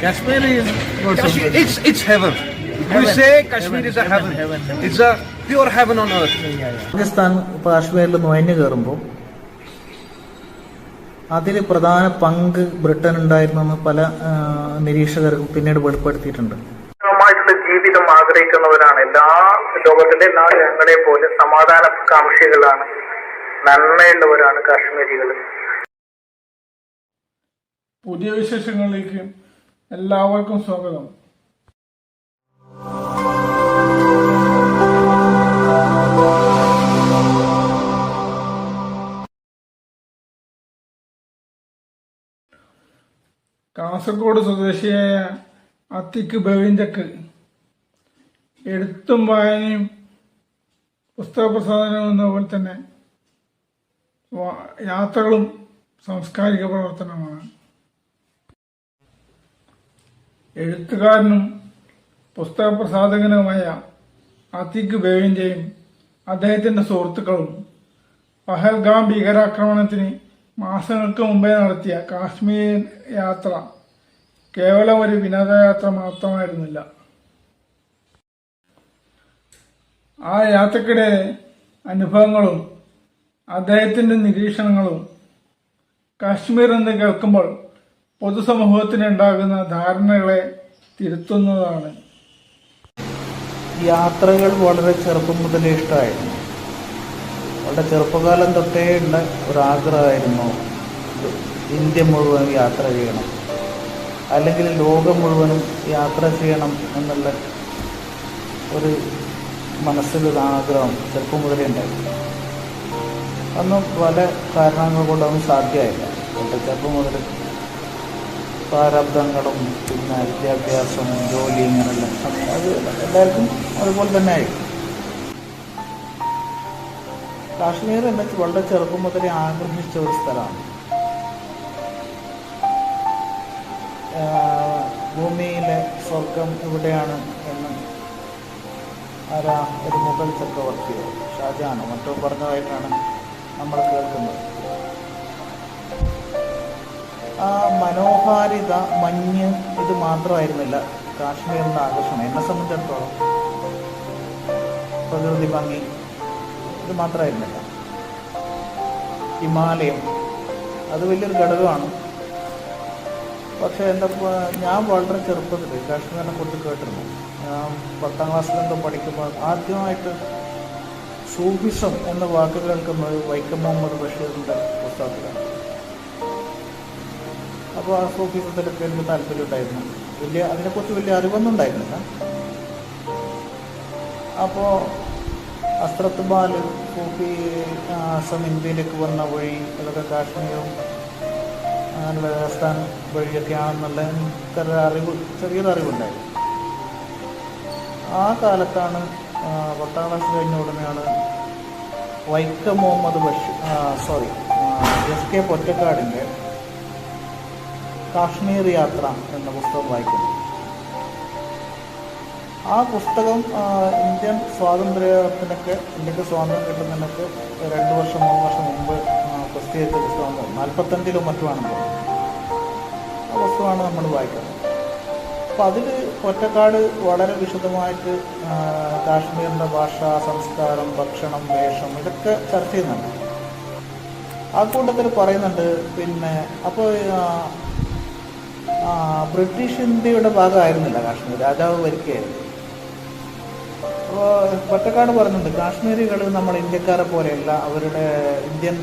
Kashmir is not so Kashmir, good. it's heaven. We say Kashmir is a heaven. It's a pure heaven on earth. Pakistan കാശ്മീരിൽ നുഴഞ്ഞു കയറുമ്പോൾ അതിൽ പ്രധാന പങ്ക് Britain ഉണ്ടായിരുന്നെന്ന് പല നിരീക്ഷകർക്കും പിന്നീട് വെളിപ്പെടുത്തിയിട്ടുണ്ട്. ജീവിതം ആഗ്രഹിക്കുന്നവരാണ് ലോകത്തിലെ എല്ലാ ജനങ്ങളെ പോലെ സമാധാന കാംക്ഷികളാണ്, നന്മയുള്ളവരാണ് കാശ്മീരികൾ. പുതിയ വിശേഷങ്ങളിലേക്ക് എല്ലാവർക്കും സ്വാഗതം. കാസർഗോഡ് സ്വദേശിയായ അത്തിക്ക് ബവിഞ്ചക്ക് എഴുത്തും വായനയും പുസ്തക പ്രസാധനവും എന്ന പോലെ തന്നെ യാത്രകളും സാംസ്കാരിക പ്രവർത്തനമാണ്. എഴുത്തുകാരനും പുസ്തക പ്രസാധകനുമായ അത്തിക്ക് ബേവിൻ്റെയും അദ്ദേഹത്തിൻ്റെ സുഹൃത്തുക്കളും പഹൽഗാം ഭീകരാക്രമണത്തിന് മാസങ്ങൾക്ക് മുമ്പേ നടത്തിയ കാശ്മീർ യാത്ര കേവലം ഒരു വിനോദയാത്ര മാത്രമായിരുന്നില്ല. ആ യാത്രക്കിടെ അനുഭവങ്ങളും അദ്ദേഹത്തിൻ്റെ നിരീക്ഷണങ്ങളും കാശ്മീർ എന്ന് കേൾക്കുമ്പോൾ പൊതുസമൂഹത്തിനുണ്ടാകുന്ന ധാരണകളെ തിരുത്തുന്നതാണ്. യാത്രകൾ വളരെ ചെറുപ്പം മുതലേ ഇഷ്ടമായിരുന്നു. വളരെ ചെറുപ്പകാലം തൊട്ടേ ഉള്ള ഒരാഗ്രഹമായിരുന്നു ഇന്ത്യ മുഴുവനും യാത്ര ചെയ്യണം, അല്ലെങ്കിൽ ലോകം മുഴുവനും യാത്ര ചെയ്യണം എന്നുള്ള ഒരു മനസ്സിലൊരു ആഗ്രഹം ചെറുപ്പം മുതലേ ഉണ്ടായിരുന്നു. അന്നും പല കാരണങ്ങൾ കൊണ്ടൊന്നും സാധ്യമായില്ല. വളരെ ചെറുപ്പം മുതൽ പ്രാരബ്ധങ്ങളും പിന്നെ വിദ്യാഭ്യാസം, ജോലി, ഇങ്ങനെല്ലാം അത് എല്ലാവർക്കും അതുപോലെ തന്നെ ആയിരിക്കും. കാശ്മീർ എന്നെ വളരെ ചെറുപ്പം മുതലേ ആഗ്രഹിച്ച ഒരു സ്ഥലമാണ്. ഭൂമിയിലെ സ്വർഗം എവിടെയാണ് എന്ന് ഒരു മുഗൾ ചക്രവർത്തിയോ ഷാജഹാനോ മറ്റോ പറഞ്ഞതായിട്ടാണ് നമ്മൾ കേൾക്കുന്നത്. ആ മനോഹാരിത, മഞ്ഞ്, ഇത് മാത്രമായിരുന്നില്ല കാശ്മീരിൻ്റെ ആകർഷണം. എന്നെ സംബന്ധിച്ചിടത്തോളം പ്രകൃതി ഭംഗി ഇത് മാത്രമായിരുന്നില്ല. ഹിമാലയം അത് വലിയൊരു ഘടകമാണ്. പക്ഷേ ഞാൻ വളരെ ചെറുപ്പത്തിൽ കാശ്മീരിനെ കുറിച്ച് കേട്ടിരുന്നു. ഞാൻ 10ാം ക്ലാസ്സിലെന്തോ പഠിക്കുമ്പോൾ ആദ്യമായിട്ട് സൂഫിസം എന്ന വാക്ക് കേൾക്കുന്നത് വൈക്കം മുഹമ്മദ് ബഷീറിൻ്റെ പുസ്തകത്തിലാണ്. അപ്പോൾ ആ സൂഫിസത്തിലൊക്കെ എനിക്ക് താല്പര്യം ഉണ്ടായിരുന്നു. അതിനെക്കുറിച്ച് വലിയ അറിവൊന്നും ഉണ്ടായിരുന്നില്ല. അപ്പോൾ അസ്രത്ത് ബാൽ സൂഫി ഇന്ത്യയിലേക്ക് വന്ന വഴി, അതൊക്കെ കാശ്മീരും അങ്ങനെ രാജസ്ഥാൻ വഴിയൊക്കെയാണെന്നുള്ള എനിക്കൊരു അറിവ്, ചെറിയൊരു അറിവുണ്ടായിരുന്നു. ആ കാലത്താണ് 10ാം ക്ലാസ് കഴിഞ്ഞ ഉടനെയാണ് വൈക്കം മുഹമ്മദ് എസ് കെ പൊറ്റക്കാടിൻ്റെ കാശ്മീർ യാത്ര എന്ന പുസ്തകം വായിക്കുന്നത്. ആ പുസ്തകം ഇന്ത്യൻ സ്വാതന്ത്ര്യത്തിനൊക്കെ, ഇന്ത്യക്ക് സ്വാതന്ത്ര്യം കിട്ടുന്നതിനൊക്കെ 2 വർഷം 3 വർഷം മുമ്പ് പ്രസിദ്ധീകരിച്ച പുസ്തകം 45 മറ്റുമാണെന്ന് തോന്നുന്നു. ആ പുസ്തകമാണ് നമ്മൾ വായിക്കുന്നത്. അപ്പം അതിൽ പൊറ്റക്കാട് വളരെ വിശദമായിട്ട് കാശ്മീരിൻ്റെ ഭാഷ, സംസ്കാരം, ഭക്ഷണം, വേഷം ഇതൊക്കെ ചർച്ച ചെയ്യുന്നുണ്ട്. ആ കൂട്ടത്തിൽ പറയുന്നുണ്ട് പിന്നെ അപ്പോൾ ബ്രിട്ടീഷ് ഇന്ത്യയുടെ ഭാഗമായിരുന്നില്ല കാശ്മീർ, രാജാവ് ഭരിക്കുകയായിരുന്നു. അപ്പോൾ പൊറ്റക്കാട് പറയുന്നുണ്ട് കാശ്മീരികൾ നമ്മൾ ഇന്ത്യക്കാരെ പോലെയല്ല, അവരുടെ ഇന്ത്യൻ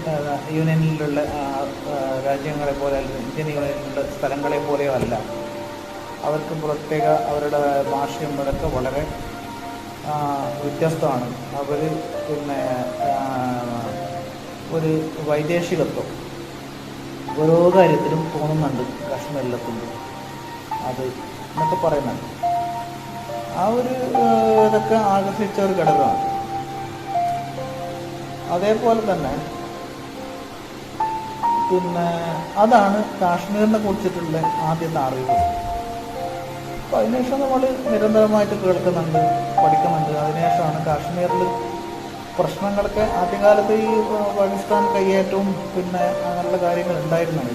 യൂണിയനിലുള്ള രാജ്യങ്ങളെ പോലെ, ഇന്ത്യൻ യൂണിയനിലുള്ള സ്ഥലങ്ങളെ പോലെയോ അല്ല. അവർക്ക് പ്രത്യേക അവരുടെ ഭാഷയും ഇതൊക്കെ വളരെ വ്യത്യസ്തമാണ്. അവർ പിന്നെ ഒരു വൈദേശികത്വം ഓരോ കാര്യത്തിലും തോന്നുന്നുണ്ട് കാശ്മീരിലെത്തുമ്പോൾ അത് എന്നൊക്കെ പറയുന്നുണ്ട്. ആ ഒരു ഇതൊക്കെ ആകർഷിച്ച ഒരു ഘടകമാണ്. അതേപോലെ തന്നെ പിന്നെ അതാണ് കാശ്മീരിനെ കുറിച്ചിട്ടുള്ള ആദ്യത്തെ അറിവ്. അപ്പോൾ അതിനുശേഷം നമ്മൾ നിരന്തരമായിട്ട് കേൾക്കുന്നുണ്ട്, പഠിക്കുന്നുണ്ട്. അതിനുശേഷമാണ് കാശ്മീരിൽ പ്രശ്നങ്ങളൊക്കെ ആദ്യകാലത്ത് ഈ പാകിസ്ഥാൻ കയ്യേറ്റവും പിന്നെ അങ്ങനെയുള്ള കാര്യങ്ങൾ ഉണ്ടായിരുന്നത്.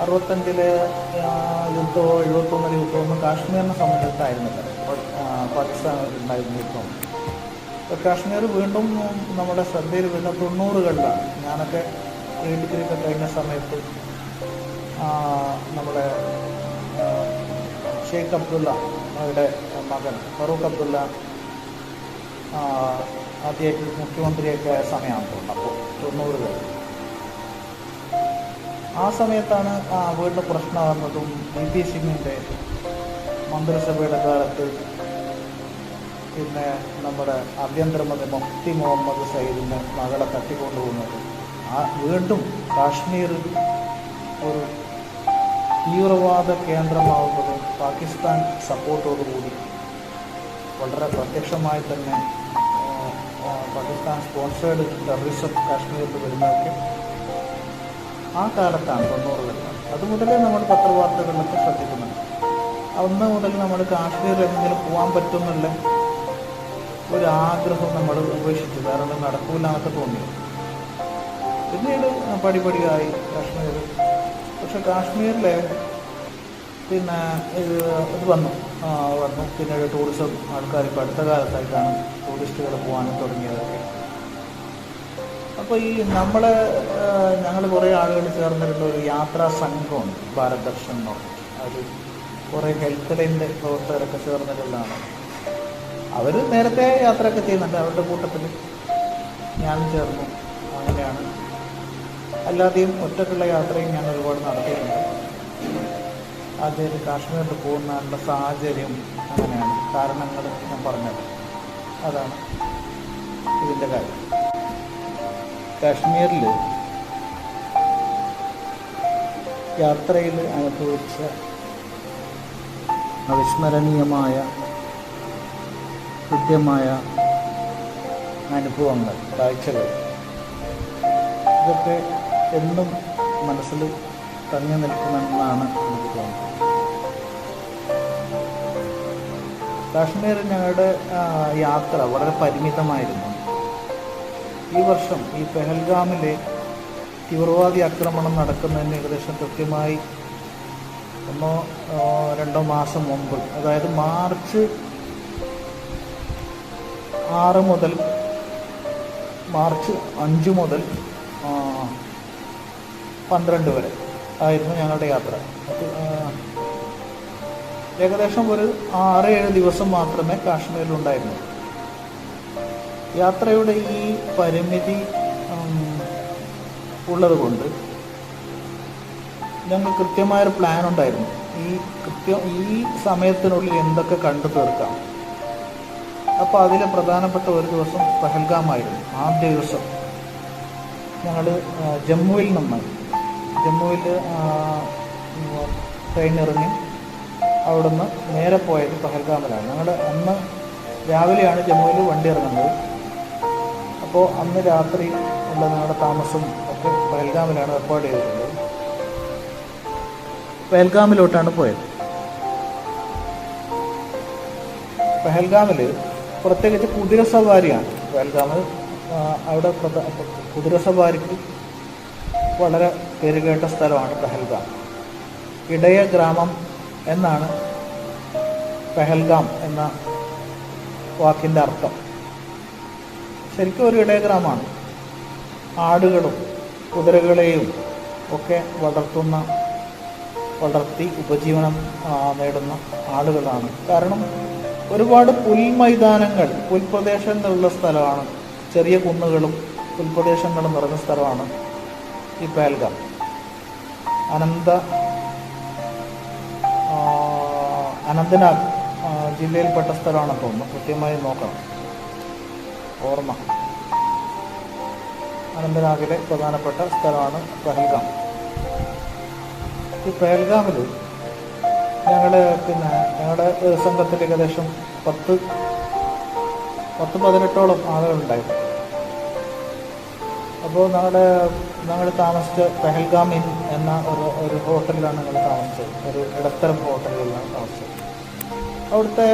65-ലെ യുദ്ധമോ 71-ലെ യുദ്ധമൊന്നും കാശ്മീരിനെ സംബന്ധിച്ചായിരുന്നില്ല. പാകിസ്ഥാനിലുണ്ടായിരുന്ന യുദ്ധം. കാശ്മീർ വീണ്ടും നമ്മുടെ ശ്രദ്ധയിൽ വരുന്ന 90-കളിലാണ്. ഞാനൊക്കെ ഡിഗ്രിയൊക്കെ കഴിഞ്ഞ സമയത്ത് നമ്മുടെ ഷെയ്ഖ് അബ്ദുള്ള അവരുടെ മകൻ ഫറൂഖ് അബ്ദുള്ള ആദ്യമായിട്ട് മുഖ്യമന്ത്രിയൊക്കെ ആയ സമയമാണെന്ന് തോന്നുന്നു. അപ്പോൾ 90-കൾ ആ സമയത്താണ് വീണ്ടും പ്രശ്നമാകുന്നതും. BP സിംഗിൻ്റെ മന്ത്രിസഭയുടെ കാലത്ത് പിന്നെ നമ്മുടെ ആഭ്യന്തരമന്ത്രി മുഫ്തി മുഹമ്മദ് സയ്യിദിൻ്റെ മകളെ തട്ടിക്കൊണ്ടുപോകുന്നത്. വീണ്ടും കാശ്മീർ ഒരു തീവ്രവാദ കേന്ദ്രമാവുന്നത് പാകിസ്ഥാൻ സപ്പോർട്ടോടുകൂടി വളരെ പ്രത്യക്ഷമായി തന്നെ പാകിസ്ഥാൻ സ്പോൺസേഡ് ടെററിസം കാശ്മീരിൽ വരുന്നതൊക്കെ ആ കാലത്താണ് 90-കളിലാണ്. അതുമുതലേ നമ്മൾ പത്രവാർത്തകളിലൊക്കെ ശ്രദ്ധിക്കുന്നുണ്ട്. അന്ന് മുതൽ നമ്മൾ കാശ്മീരിൽ എന്തെങ്കിലും പോകാൻ പറ്റുമെന്നുള്ള ഒരു ആഗ്രഹം നമ്മൾ ഉപേക്ഷിച്ചു. കാരണം നടക്കൂല എന്നൊക്കെ തോന്നി. പിന്നീട് പടിപടിയായി കാശ്മീർ. പക്ഷെ കാശ്മീരിലെ പിന്നെ ഇത് വന്നു. പിന്നീട് ടൂറിസം ആൾക്കാർ ഇപ്പോൾ അടുത്ത കാലത്തായിട്ടാണ് ടൂറിസ്റ്റുകൾ പോകാനും തുടങ്ങിയതൊക്കെ. അപ്പോൾ ഈ ഞങ്ങൾ കുറേ ആളുകൾ ചേർന്നിട്ടുള്ള ഒരു യാത്രാ സംഘമുണ്ട്, ഭാരത് ദർശൻ എന്ന് പറഞ്ഞു. അത് കുറേ ഹെൽത്ത് ലൈൻ്റെ പ്രവർത്തകരൊക്കെ ചേർന്നിട്ടുള്ളതാണ്. അവർ നേരത്തെ യാത്രയൊക്കെ ചെയ്യുന്നുണ്ട്. അവരുടെ കൂട്ടത്തിൽ ഞാനും ചേർന്നു. അങ്ങനെയാണ്. അല്ലാതെയും ഒറ്റക്കുള്ള യാത്രയും ഞാൻ ഒരുപാട് നടത്തിയിട്ടുണ്ട്. ആദ്യം കാശ്മീരിൽ പോകുന്നതിനുള്ള സാഹചര്യം അങ്ങനെയാണ്. കാരണങ്ങൾ ഞാൻ പറഞ്ഞത് അതാണ് ഇതിൻ്റെ കാര്യം. കാശ്മീരിൽ യാത്രയിൽ അനുഭവിച്ച അവിസ്മരണീയമായ ഹൃദ്യമായ അനുഭവങ്ങൾ, കാഴ്ചകൾ, ഇതൊക്കെ എന്നും മനസ്സിൽ തങ്ങി നിൽക്കുമെന്നാണ് എനിക്ക് തോന്നുന്നത്. കാശ്മീർ ഞങ്ങളുടെ യാത്ര വളരെ പരിമിതമായിരുന്നു. ഈ വർഷം ഈ പെഹൽഗാമിലെ തീവ്രവാദി ആക്രമണം നടക്കുന്നതിന് ഏകദേശം കൃത്യമായി 1-2 മാസം മുമ്പ്, അതായത് മാർച്ച് 5 മുതൽ 12 വരെ ആയിരുന്നു ഞങ്ങളുടെ യാത്ര. ഏകദേശം ഒരു 6-7 ദിവസം മാത്രമേ കാശ്മീരിലുണ്ടായിരുന്നു. യാത്രയുടെ ഈ പരിമിതി ഉള്ളതുകൊണ്ട് ഞങ്ങൾ കൃത്യമായൊരു പ്ലാൻ ഉണ്ടായിരുന്നു. ഈ സമയത്തിനുള്ളിൽ എന്തൊക്കെ കണ്ടു തീർക്കാം. അപ്പോൾ അതിൽ പ്രധാനപ്പെട്ട ഒരു ദിവസം പഹൽഗാമായിരുന്നു. ആദ്യ ദിവസം ഞങ്ങൾ ജമ്മുവിൽ ട്രെയിൻ ഇറങ്ങി അവിടുന്ന് നേരെ പോയത് പഹൽഗാമിലാണ്. ഞങ്ങൾ അന്ന് രാവിലെയാണ് ജമ്മുവിൽ വണ്ടി ഇറങ്ങുന്നത്. അപ്പോൾ അന്ന് രാത്രി ഉള്ള ഞങ്ങളുടെ താമസം ഒക്കെ പഹൽഗാമിലാണ് ഏർപ്പാട് ചെയ്തിട്ടുള്ളത്. പഹൽഗാമിലോട്ടാണ് പോയത്. പഹൽഗാമിൽ പ്രത്യേകിച്ച് കുതിരസവാരിയാണ്. പഹൽഗാമിൽ അവിടെ കുതിരസവാരിക്ക് വളരെ പേരുകേട്ട സ്ഥലമാണ് പഹൽഗാം. ഇടയ ഗ്രാമം എന്നാണ് പഹൽഗാം എന്ന വാക്കിൻ്റെ അർത്ഥം. ശരിക്കും ഒരു ഇടയ ഗ്രാമമാണ്. ആടുകളും കുതിരകളെയും ഒക്കെ വളർത്തി ഉപജീവനം നേടുന്ന ആളുകളാണ്. കാരണം ഒരുപാട് പുൽമൈതാനങ്ങൾ, പുൽപ്രദേശങ്ങളുള്ള സ്ഥലമാണ്. ചെറിയ കുന്നുകളും പുൽപ്രദേശങ്ങളും നിറഞ്ഞ സ്ഥലമാണ് ഈ പഹൽഗാം. അനന്തനാഗ് ജില്ലയിൽപ്പെട്ട സ്ഥലമാണെന്ന് തോന്നുന്നു. കൃത്യമായി നോക്കണം, ഓർമ്മ. അനന്തനാഗിലെ പ്രധാനപ്പെട്ട സ്ഥലമാണ് പഹൽഗാം. ഈ പഹൽഗാമിൽ ഞങ്ങളുടെ സംഘത്തിൽ ഏകദേശം 10-18ഓളം ആളുകളുണ്ടായിരുന്നു. അപ്പോൾ ഞങ്ങൾ താമസിച്ച പഹൽഗാം ഇൻ എന്ന ഒരു ഹോട്ടലിലാണ് ഞങ്ങൾ താമസിച്ചത്. ഒരു ഇടത്തരം ഹോട്ടലിലാണ് താമസിച്ചത്. അവിടുത്തെ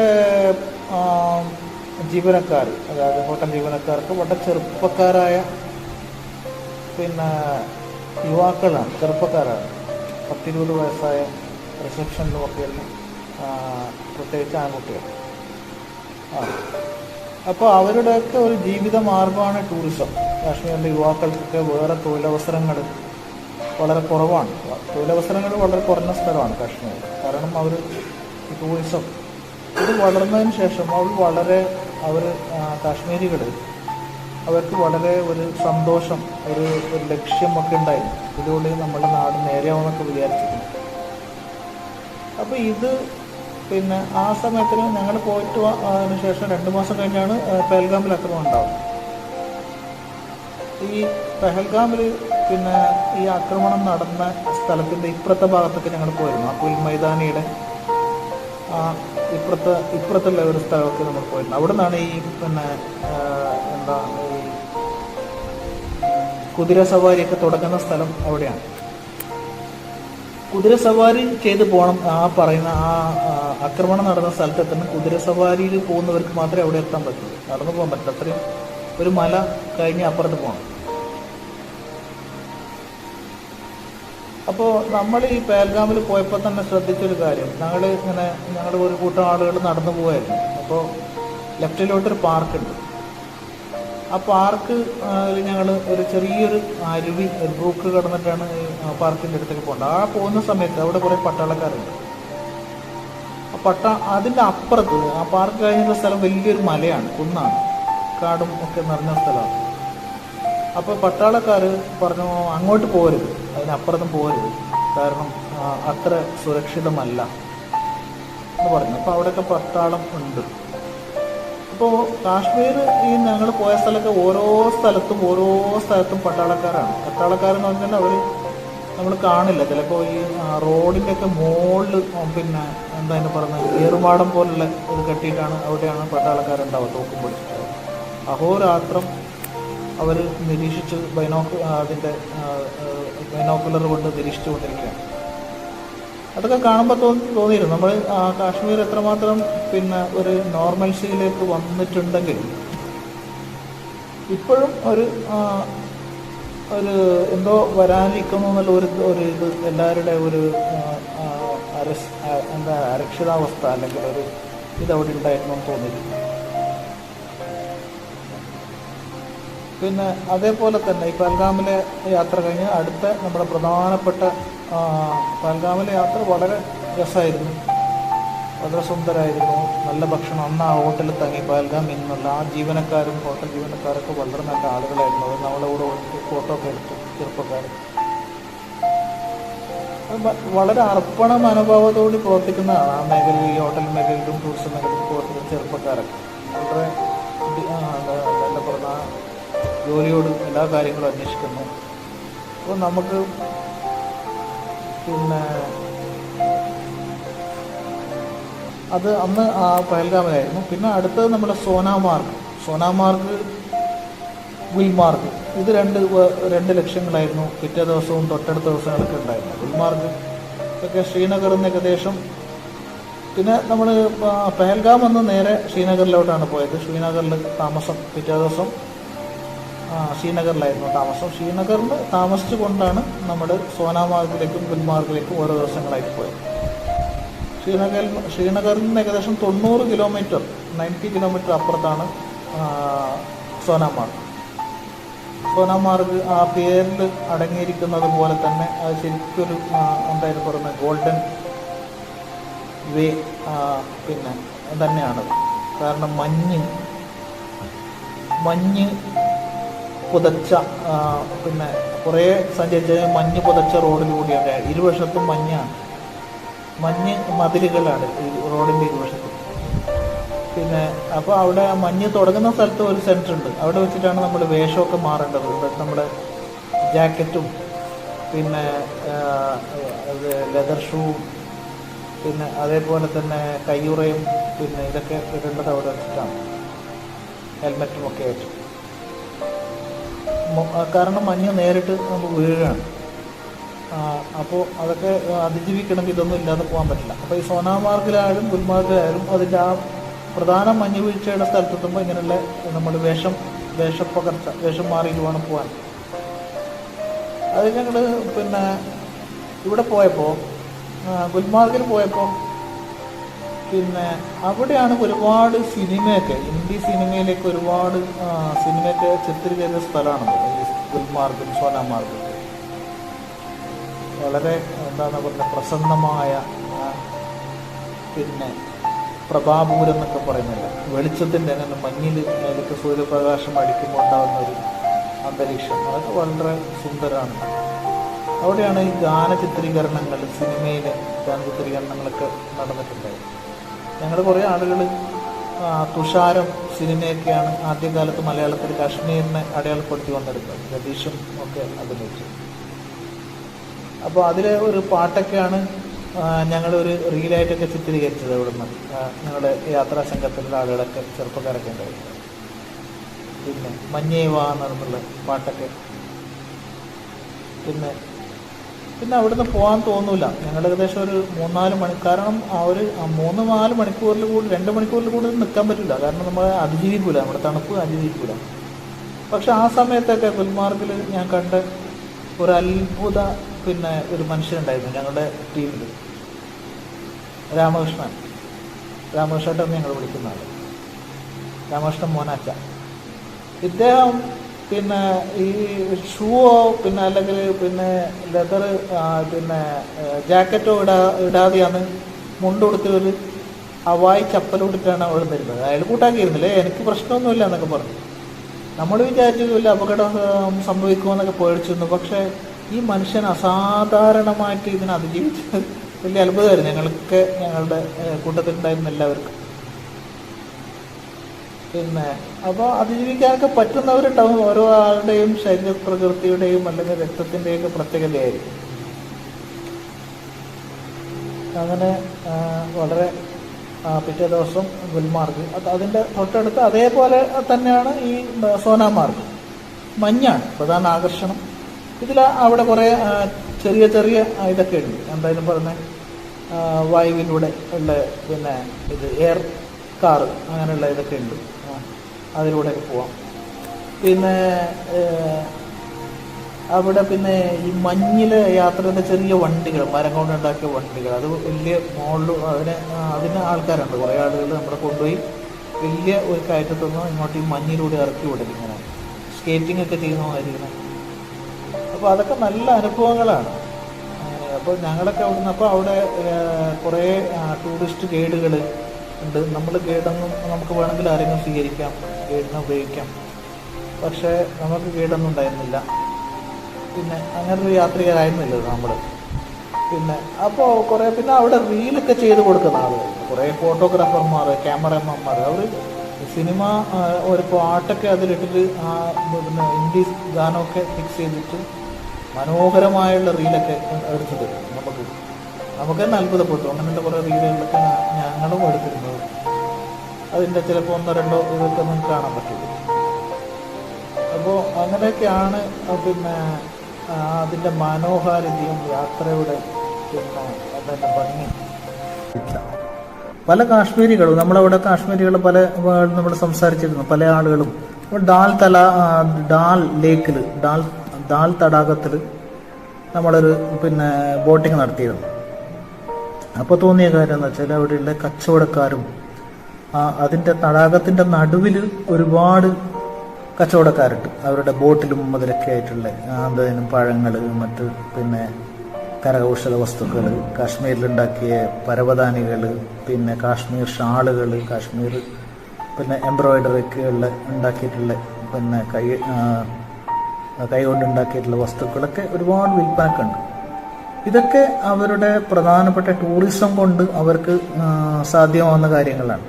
ജീവനക്കാർ, അതായത് ഹോട്ടൽ ജീവനക്കാർക്ക് വളരെ ചെറുപ്പക്കാരായ യുവാക്കളാണ്, ചെറുപ്പക്കാരാണ്. 10-20 വയസ്സായ റിസപ്ഷനിലുമൊക്കെ ഇരുന്ന് പ്രത്യേകിച്ച് ആൺകുട്ടികൾ. അപ്പോൾ അവരുടെയൊക്കെ ഒരു ജീവിത മാർഗമാണ് ടൂറിസം. കാശ്മീരിലെ യുവാക്കൾക്കൊക്കെ വേറെ തൊഴിലവസരങ്ങൾ വളരെ കുറവാണ്. തൊഴിലവസരങ്ങൾ വളരെ കുറഞ്ഞ സ്ഥലമാണ് കാശ്മീർ. കാരണം അവർ ടൂറിസം ഇത് വളർന്നതിന് ശേഷം അവർ കാശ്മീരികൾ അവർക്ക് വളരെ ഒരു സന്തോഷം, ഒരു ലക്ഷ്യമൊക്കെ ഉണ്ടായിരുന്നു. ഇതുകൊണ്ട് നമ്മുടെ നാട് നേരെയാവുമെന്നൊക്കെ വിചാരിച്ചിരുന്നു. അപ്പോൾ ഇത് പിന്നെ ആ സമയത്തിന് ഞങ്ങൾ പോയിട്ട് അതിന് ശേഷം 2 മാസം കഴിഞ്ഞാണ് പെഹൽഗാമിൽ ആക്രമണം ഉണ്ടാവുന്നത്. ഈ പെഹൽഗാമിൽ പിന്നെ ഈ ആക്രമണം നടന്ന സ്ഥലത്തിൻ്റെ ഇപ്പുറത്തെ ഭാഗത്തൊക്കെ ഞങ്ങൾ പോയിരുന്നു. ആ പുൽ മൈതാനിയുടെ ഇപ്പുറത്തുള്ള ഒരു സ്ഥലമൊക്കെ നമ്മൾ പോയിരുന്നു. അവിടെ നിന്നാണ് ഈ പിന്നെ ഈ കുതിര സവാരിയൊക്കെ തുടങ്ങുന്ന സ്ഥലം അവിടെയാണ്. കുതിര സവാരി ചെയ്ത് പോകണം. പറയുന്ന ആക്രമണം നടന്ന സ്ഥലത്തെത്തണം. കുതിര സവാരിയിൽ പോകുന്നവർക്ക് മാത്രമേ അവിടെ എത്താൻ പറ്റുള്ളൂ. നടന്നു പോകാൻ പറ്റില്ല. അത്രയും ഒരു മല കഴിഞ്ഞ് അപ്പുറത്ത് പോകണം. അപ്പോൾ നമ്മൾ ഈ പെഹൽഗാമിൽ പോയപ്പോൾ തന്നെ ശ്രദ്ധിച്ചൊരു കാര്യം, ഞങ്ങൾ ഒരു കൂട്ടം ആളുകൾ നടന്നു പോകായിരുന്നു. അപ്പോൾ ലെഫ്റ്റിലോട്ടൊരു പാർക്കുണ്ട്. ആ പാർക്ക് ഞങ്ങൾ ഒരു ചെറിയൊരു അരുവി, ഒരു ബ്രൂക്ക് കടന്നിട്ടാണ് പാർക്കിൻ്റെ അടുത്തേക്ക് പോകേണ്ടത്. ആ പോകുന്ന സമയത്ത് അവിടെ കുറേ പട്ടാളക്കാരുണ്ട്. അതിൻ്റെ അപ്പുറത്ത് ആ പാർക്ക് കഴിഞ്ഞുള്ള സ്ഥലം വലിയൊരു മലയാണ്, കുന്നാണ്, കാടും ഒക്കെ നിറഞ്ഞ സ്ഥലമാണ്. അപ്പോൾ പട്ടാളക്കാർ പറഞ്ഞു അങ്ങോട്ട് പോകരുത്, അതിനപ്പുറത്തും പോകരുത്, കാരണം അത്ര സുരക്ഷിതമല്ല എന്ന് പറഞ്ഞു. അപ്പോൾ അവിടെയൊക്കെ പട്ടാളം ഉണ്ട്. അപ്പോൾ കാശ്മീർ ഈ ഞങ്ങൾ പോയ സ്ഥലമൊക്കെ ഓരോ സ്ഥലത്തും പട്ടാളക്കാരാണ്. പട്ടാളക്കാരെന്ന് പറഞ്ഞാൽ അവർ നമ്മൾ കാണില്ല. ചിലപ്പോൾ ഈ റോഡിൻ്റെയൊക്കെ മുകളിൽ പിന്നെ എന്താ അതിന് പറഞ്ഞത് ഏറുമാടം പോലുള്ള ഇത് കെട്ടിയിട്ടാണ് അവിടെയാണ് പട്ടാളക്കാരുണ്ടാവുക, തോക്കും പിടിച്ചിട്ടുണ്ടാവുക. അഹോരാത്രം അവർ നിരീക്ഷിച്ച് ബൈനോക്കുലർ കൊണ്ട് നിരീക്ഷിച്ചു കൊണ്ടിരിക്കുകയാണ്. അതൊക്കെ കാണുമ്പോൾ തോന്നിയിരുന്നു നമ്മൾ കാശ്മീർ എത്രമാത്രം പിന്നെ ഒരു നോർമൽസിയിലേക്ക് വന്നിട്ടുണ്ടെങ്കിലും ഇപ്പോഴും ഒരു എന്തോ വരാനിരിക്കുന്നു എന്നുള്ള ഒരു ഇത് എല്ലാവരുടെ ഒരു അരക്ഷിതാവസ്ഥ അല്ലെങ്കിൽ ഒരു ഇതവിടെ ഉണ്ടായിരുന്നു എന്ന് തോന്നിയിരുന്നു. പിന്നെ അതേപോലെ തന്നെ ഈ പെഹൽഗാമിലെ യാത്ര കഴിഞ്ഞ് അടുത്ത നമ്മുടെ പ്രധാനപ്പെട്ട പെഹൽഗാമിലെ യാത്ര വളരെ രസമായിരുന്നു, വളരെ സുന്ദരമായിരുന്നു. നല്ല ഭക്ഷണം. അന്ന് ആ ഹോട്ടലിൽ തങ്ങി പെഹൽഗാം നിന്നുള്ള ആ ഹോട്ടൽ ജീവനക്കാരൊക്കെ വളരെ നല്ല ആളുകളായിരുന്നു. അവർ നമ്മളെ കൂടെ ഫോട്ടോ ഒക്കെ എടുത്തു. ചെറുപ്പക്കാർ വളരെ അർപ്പണ മനോഭാവത്തോടെ പ്രവർത്തിക്കുന്നതാണ് ആ മേഖലയിൽ, ഈ ഹോട്ടൽ മേഖലയിലും ടൂറിസം മേഖലയിലും പ്രവർത്തിക്കുന്ന ചെറുപ്പക്കാരൊക്കെ. വളരെ നല്ല പ്രധാന ജോലിയോട് എല്ലാ കാര്യങ്ങളും അന്വേഷിക്കുന്നു. അപ്പോൾ നമുക്ക് പിന്നെ അത് അന്ന് ആ പെഹൽഗാമിലായിരുന്നു. പിന്നെ അടുത്തത് നമ്മുടെ സോനാമാർഗ് ഗുൽമാർഗ്. ഇത് രണ്ട് ലക്ഷ്യങ്ങളായിരുന്നു. പിറ്റേ ദിവസവും തൊട്ടടുത്ത ദിവസങ്ങളൊക്കെ ഉണ്ടായിരുന്നു. ഗുൽമാർഗ് ഒക്കെ ശ്രീനഗറിൽ നിന്ന് ഏകദേശം, പിന്നെ നമ്മൾ പെഹൽഗാം വന്ന് നേരെ ശ്രീനഗറിലോട്ടാണ് പോയത്. ശ്രീനഗറിൽ താമസം, പിറ്റേ ദിവസം ശ്രീനഗറിലായിരുന്നു താമസം. ശ്രീനഗറിൽ താമസിച്ചു കൊണ്ടാണ് നമ്മൾ സോനാമാർഗിലേക്കും ഗുൽമാർഗിലേക്കും ഓരോ ദിവസങ്ങളായിട്ട് പോയത്. ശ്രീനഗറിൽ നിന്ന് ഏകദേശം 90 കിലോമീറ്റർ അപ്പുറത്താണ് സോനാമാർഗ്. ആ പേരിൽ അടങ്ങിയിരിക്കുന്നത് പോലെ തന്നെ അത് ശരിക്കൊരു എന്തായാലും പറയുന്ന ഗോൾഡൻ വേ പിന്നെ തന്നെയാണത്. കാരണം മഞ്ഞ് പുതച്ച പിന്നെ കുറേ സഞ്ചരിച്ച മഞ്ഞ് പുതച്ച റോഡിലൂടെയാണ്. ഇരുവശത്തും മഞ്ഞ് മതിലുകളാണ് ഈ റോഡിൻ്റെ ഇരുവശത്തും. പിന്നെ അപ്പോൾ അവിടെ മഞ്ഞ് തുടങ്ങുന്ന സ്ഥലത്ത് ഒരു സെൻറ്റർ ഉണ്ട്. അവിടെ വെച്ചിട്ടാണ് നമ്മൾ വേഷമൊക്കെ മാറേണ്ടത്. നമ്മുടെ ജാക്കറ്റും പിന്നെ ലെതർ ഷൂവും പിന്നെ അതേപോലെ തന്നെ കയ്യുറയും പിന്നെ ഇതൊക്കെ ഇടേണ്ടത് അവിടെ വെച്ചിട്ടാണ്, ഹെൽമെറ്റും ഒക്കെ ആയിട്ട്. കാരണം മഞ്ഞ് നേരിട്ട് നമുക്ക് വീഴുകയാണ്. അപ്പോൾ അതൊക്കെ അതിജീവിക്കണമെങ്കിൽ ഇതൊന്നും ഇല്ലാതെ പോകാൻ പറ്റില്ല. അപ്പോൾ ഈ സോനാമാർഗിലായാലും ഗുൽമാർഗിലായാലും അതിൻ്റെ ആ പ്രധാന മഞ്ഞ് വീഴ്ചയുടെ സ്ഥലത്തെത്തുമ്പോൾ ഇങ്ങനെയുള്ള നമ്മൾ വേഷം മാറിയിട്ട് വേണം പോകാൻ. അത് ഞങ്ങൾ പിന്നെ ഇവിടെ പോയപ്പോൾ ഗുൽമാർഗിൽ പോയപ്പോൾ പിന്നെ അവിടെയാണ് ഒരുപാട് സിനിമയൊക്കെ ഹിന്ദി സിനിമയിലേക്ക് ഒരുപാട് സിനിമയൊക്കെ ചിത്രീകരിച്ച സ്ഥലമാണ് ഈ ഗുൽമാർഗും സോനാമാർഗും. വളരെ എന്താണ് പറയുക പ്രസന്നമായ പിന്നെ പ്രഭാപൂരം എന്നൊക്കെ പറയുന്നില്ല, വെളിച്ചത്തിൻ്റെ അങ്ങനെ മഞ്ഞിൽ അതിലേക്ക് സൂര്യപ്രകാശം അടിക്കുമ്പോൾ ഉണ്ടാകുന്ന ഒരു അന്തരീക്ഷം അതൊക്കെ വളരെ സുന്ദരമാണ്. അവിടെയാണ് ഈ ഗാന ചിത്രീകരണങ്ങൾ, സിനിമയിലെ ഗാന ചിത്രീകരണങ്ങളൊക്കെ നടന്നിട്ടുണ്ടായത്. ഞങ്ങൾ കുറേ ആളുകൾ തുഷാരം സിനിമയൊക്കെയാണ് ആദ്യകാലത്ത് മലയാളത്തിൽ കാശ്മീരിനെ അടയാളപ്പെടുത്തി കൊണ്ടിരുന്നത്. രതീഷും ഒക്കെ അഭിനയിച്ചു. അപ്പോൾ അതിലെ ഒരു പാട്ടൊക്കെയാണ് ഞങ്ങളൊരു റീലായിട്ടൊക്കെ ചിത്രീകരിച്ചത്. ഇവിടുന്ന് ഞങ്ങളുടെ യാത്രാ സംഘത്തിലുള്ള ആളുകളൊക്കെ ചെറുപ്പക്കാരൊക്കെ ഉണ്ടായിരുന്നു. പിന്നെ മഞ്ഞേവാ എന്നുള്ള പാട്ടൊക്കെ പിന്നെ അവിടുന്ന് പോകാൻ തോന്നൂല. ഞങ്ങൾ ഏകദേശം ഒരു 3-4 മണി, കാരണം ആ ഒരു 3-4 മണിക്കൂറിൽ കൂടുതൽ 2 മണിക്കൂറിൽ കൂടുതൽ നിൽക്കാൻ പറ്റില്ല. കാരണം നമ്മൾ അതിജീവിക്കൂല, നമ്മുടെ തണുപ്പ് അതിജീവിക്കൂല. പക്ഷെ ആ സമയത്തൊക്കെ ഗുൽമാർഗിൽ ഞാൻ കണ്ട ഒരു അത്ഭുത പിന്നെ ഒരു മനുഷ്യനുണ്ടായിരുന്നു ഞങ്ങളുടെ ടീമിൽ, രാമകൃഷ്ണൻ ഞങ്ങൾ വിളിക്കുന്ന ആൾ, രാമകൃഷ്ണൻ മോനാച്ച. ഇദ്ദേഹം പിന്നെ ഈ ഷൂവോ പിന്നെ അല്ലെങ്കിൽ പിന്നെ ലെതർ പിന്നെ ജാക്കറ്റോ ഇടാതെയാണ് മുണ്ടുകൊടുത്ത് ഒരു ഹവായി ചപ്പലോട്ടിട്ടാണ് അവിടെ തരുന്നത്. അയാൾ കൂട്ടാക്കിയിരുന്നില്ലേ, എനിക്ക് പ്രശ്നമൊന്നുമില്ല എന്നൊക്കെ പറഞ്ഞു. നമ്മൾ വിചാരിച്ചതുമില്ല അപകടം സംഭവിക്കുമെന്നൊക്കെ പേടിച്ചിരുന്നു. പക്ഷേ ഈ മനുഷ്യൻ അസാധാരണമായിട്ട് ഇതിനെ അതിജീവിച്ചത് വലിയ അത്ഭുതമായിരുന്നു ഞങ്ങൾക്ക്, ഞങ്ങളുടെ കൂട്ടത്തിലുണ്ടായിരുന്ന എല്ലാവർക്കും. പിന്നെ അപ്പോൾ അതിജീവിക്കാനൊക്കെ പറ്റുന്നവരുണ്ടാവും. ഓരോ ആളുടെയും ശരീരപ്രകൃതിയുടെയും അല്ലെങ്കിൽ രക്തത്തിൻ്റെയൊക്കെ പ്രത്യേകതയായിരിക്കും. അങ്ങനെ വളരെ പിറ്റേ ദിവസം ഗുൽമാർഗ്, അതിൻ്റെ തൊട്ടടുത്ത് അതേപോലെ തന്നെയാണ് ഈ സോനാമാർഗ്. മഞ്ഞാണ് പ്രധാന ആകർഷണം. അവിടെ കുറേ ചെറിയ ചെറിയ ഇതൊക്കെ ഉണ്ട്, എന്തായാലും പറഞ്ഞ വായുവിലൂടെ ഉള്ള പിന്നെ ഇത് എയർ കാറ് അങ്ങനെയുള്ള ഇതൊക്കെ ഉണ്ട്, അതിലൂടെ പോവാം. പിന്നെ അവിടെ പിന്നെ ഈ മഞ്ഞിലെ യാത്രയുടെ ചെറിയ വണ്ടികൾ, മരം കൊണ്ടുണ്ടാക്കിയ വണ്ടികൾ, അത് വലിയ മുകളിൽ അതിന് ആൾക്കാരുണ്ട്, കുറേ ആളുകൾ നമ്മളെ കൊണ്ടുപോയി വലിയ ഒരു കയറ്റത്തുനിന്ന് ഇങ്ങോട്ട് ഈ മഞ്ഞിലൂടെ ഇറക്കി വിടും, ഇങ്ങനെ സ്കേറ്റിംഗ് ഒക്കെ ചെയ്യുന്നതായിരിക്കണം. അപ്പോൾ അതൊക്കെ നല്ല അനുഭവങ്ങളാണ്. അപ്പോൾ ഞങ്ങളൊക്കെ അവിടുന്ന്, അപ്പോൾ അവിടെ കുറേ ടൂറിസ്റ്റ് ഗൈഡുകൾ ഉണ്ട്. നമ്മൾ ഗൈഡൊന്നും നമുക്ക് വേണമെങ്കിൽ ആരെങ്കിലും സ്വീകരിക്കാം, ഗൈഡിനെ ഉപയോഗിക്കാം. പക്ഷേ നമുക്ക് ഗൈഡൊന്നും ഉണ്ടായിരുന്നില്ല. പിന്നെ അങ്ങനെ ഒരു യാത്രികരായിരുന്നില്ല നമ്മൾ. പിന്നെ അപ്പോൾ കുറേ പിന്നെ അവിടെ റീലൊക്കെ ചെയ്ത് കൊടുക്കുന്ന ആളുകൾ, കുറേ ഫോട്ടോഗ്രാഫർമാർ, ക്യാമറമാന്മാർ, അവർ സിനിമ ഒരു പാട്ടൊക്കെ അതിലിട്ടിട്ട് പിന്നെ ഹിന്ദി ഗാനമൊക്കെ ഫിക്സ് ചെയ്തിട്ട് മനോഹരമായുള്ള റീലൊക്കെ എടുത്തു തരും നമുക്ക് തന്നെ അത്ഭുതപ്പെട്ടു. അങ്ങനത്തെ കുറേ റീലുകളൊക്കെ ഞങ്ങളും എടുത്തിരുന്നത്. അതിൻ്റെ ചിലപ്പോൾ 1-2 ഇതൊക്കെ നമുക്ക് കാണാൻ പറ്റുള്ളൂ. അപ്പോൾ അങ്ങനെയൊക്കെയാണ് പിന്നെ അതിൻ്റെ മനോഹാരിതയും യാത്രയുടെ പിന്നെ അതിൻ്റെ ഭംഗി. പല കാശ്മീരികളും നമ്മളവിടെ കാശ്മീരികൾ പല നമ്മൾ സംസാരിച്ചിരുന്നു. പല ആളുകളും ഡാൽ ലേക്കിൽ ഡാൽ തടാകത്തിൽ നമ്മളൊരു പിന്നെ ബോട്ടിങ് നടത്തിയിരുന്നു. അപ്പോൾ തോന്നിയ കാര്യം എന്ന് വെച്ചാൽ അവിടെയുള്ള കച്ചവടക്കാരും അതിൻ്റെ തടാകത്തിൻ്റെ നടുവിൽ ഒരുപാട് കച്ചവടക്കാരുണ്ട്. അവരുടെ ബോട്ടിലും അതിലൊക്കെ ആയിട്ടുള്ള എന്തായാലും പഴങ്ങൾ, മറ്റ് പിന്നെ കരകൗശല വസ്തുക്കൾ, കാശ്മീരിലുണ്ടാക്കിയ പരവതാനികൾ, പിന്നെ കാശ്മീർ ഷാളുകൾ, കാശ്മീർ പിന്നെ എംബ്രോയിഡറി ഒക്കെ ഉണ്ടാക്കിയിട്ടുള്ള പിന്നെ കൈ കൊണ്ടുണ്ടാക്കിയിട്ടുള്ള വസ്തുക്കളൊക്കെ ഒരുപാട് വിൽപ്പനക്കുണ്ട്. ഇതൊക്കെ അവരുടെ പ്രധാനപ്പെട്ട ടൂറിസം കൊണ്ട് അവർക്ക് സാധ്യമാവുന്ന കാര്യങ്ങളാണ്.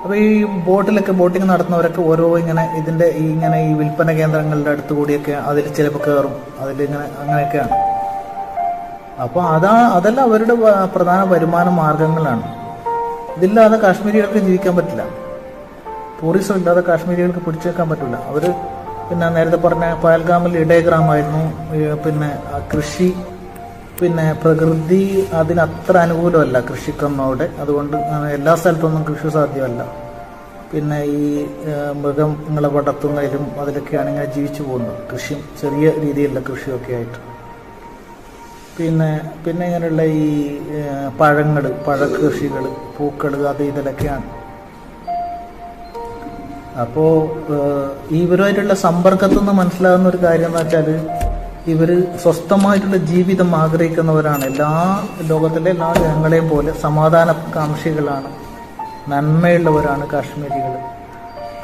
അപ്പോൾ ഈ ബോട്ടിങ് നടത്തുന്നവരൊക്കെ ഓരോ ഇങ്ങനെ ഈ വിൽപ്പന കേന്ദ്രങ്ങളുടെ അടുത്ത് കൂടിയൊക്കെ അതിൽ ചിലപ്പോൾ കയറും, അങ്ങനെയൊക്കെയാണ്. അപ്പോൾ അതെല്ലാം അവരുടെ പ്രധാന വരുമാന മാർഗങ്ങളാണ്. ഇതില്ലാതെ കാശ്മീരികൾക്ക് ജീവിക്കാൻ പറ്റില്ല. ടൂറിസം ഇല്ലാതെ കാശ്മീരികൾക്ക് പിടിച്ചു വെക്കാൻ പറ്റില്ല. അവർ പിന്നെ നേരത്തെ പറഞ്ഞ പഹൽഗാമിൽ ഇടയഗ്രാമായിരുന്നു. പിന്നെ കൃഷി പിന്നെ പ്രകൃതി അതിനത്ര അനുകൂലമല്ല കൃഷിക്കൊന്നും അവിടെ. അതുകൊണ്ട് എല്ലാ സ്ഥലത്തൊന്നും കൃഷി സാധ്യമല്ല. പിന്നെ ഈ മൃഗങ്ങളെ വളർത്തുന്നതിലും അതിലൊക്കെയാണ് ഇങ്ങനെ ജീവിച്ചു പോകുന്നത്. കൃഷിയും ചെറിയ രീതിയിലുള്ള കൃഷിയൊക്കെ ആയിട്ട്. പിന്നെ ഇങ്ങനെയുള്ള ഈ പഴങ്ങൾ, പഴകൃഷികൾ, പൂക്കൾ, അത് ഇതിലൊക്കെയാണ്. അപ്പോൾ ഇവരുമായിട്ടുള്ള സമ്പർക്കത്തിൽ നിന്ന് മനസ്സിലാകുന്ന ഒരു കാര്യം എന്ന് വെച്ചാൽ ഇവർ സ്വസ്ഥമായിട്ടുള്ള ജീവിതം ആഗ്രഹിക്കുന്നവരാണ്. ലോകത്തിലെ എല്ലാ ജനങ്ങളെയും പോലെ സമാധാന കാംക്ഷികളാണ്, നന്മയുള്ളവരാണ് കാശ്മീരികൾ.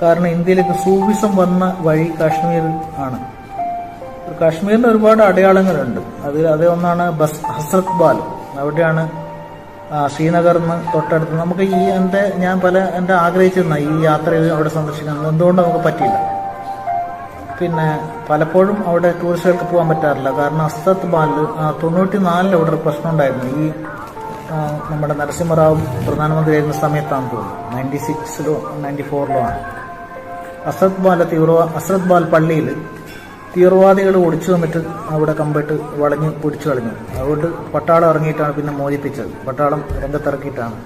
കാരണം ഇന്ത്യയിലേക്ക് സൂഫിസം വന്ന വഴി കാശ്മീർ ആണ്. കാശ്മീരിന് ഒരുപാട് അടയാളങ്ങളുണ്ട്. അതൊന്നാണ് ഹസ്രത് ബാൽ. അവിടെയാണ് ശ്രീനഗറിന് തൊട്ടടുത്ത്. നമുക്ക് ഞാൻ എൻ്റെ ആഗ്രഹിച്ചിരുന്ന ഈ യാത്രയിൽ അവിടെ സന്ദർശിക്കാൻ, എന്തുകൊണ്ട് നമുക്ക് പറ്റിയില്ല. പിന്നെ പലപ്പോഴും അവിടെ ടൂറിസ്റ്റുകൾക്ക് പോകാൻ പറ്റാറില്ല. കാരണം ഹസ്രത് ബാലിൽ 94 അവിടെ ഒരു പ്രശ്നം ഉണ്ടായിരുന്നു. ഈ നമ്മുടെ നരസിംഹറാവു പ്രധാനമന്ത്രി ആയിരുന്ന സമയത്താണെന്ന് തോന്നുന്നു, 96-ലോ 94-ലോ ആണ്. ഹസ്രത് ബാൽ പള്ളിയിൽ തീവ്രവാദികൾ ഒളിച്ചു വന്നിട്ട് അവിടെ കമ്പിട്ട് വളഞ്ഞ് പിടിച്ചു കളഞ്ഞു. അതുകൊണ്ട് പട്ടാളം ഇറങ്ങിയിട്ടാണ് പിന്നെ മോചിപ്പിച്ചത്. പട്ടാളം രംഗത്തിറക്കിയിട്ടാണ്.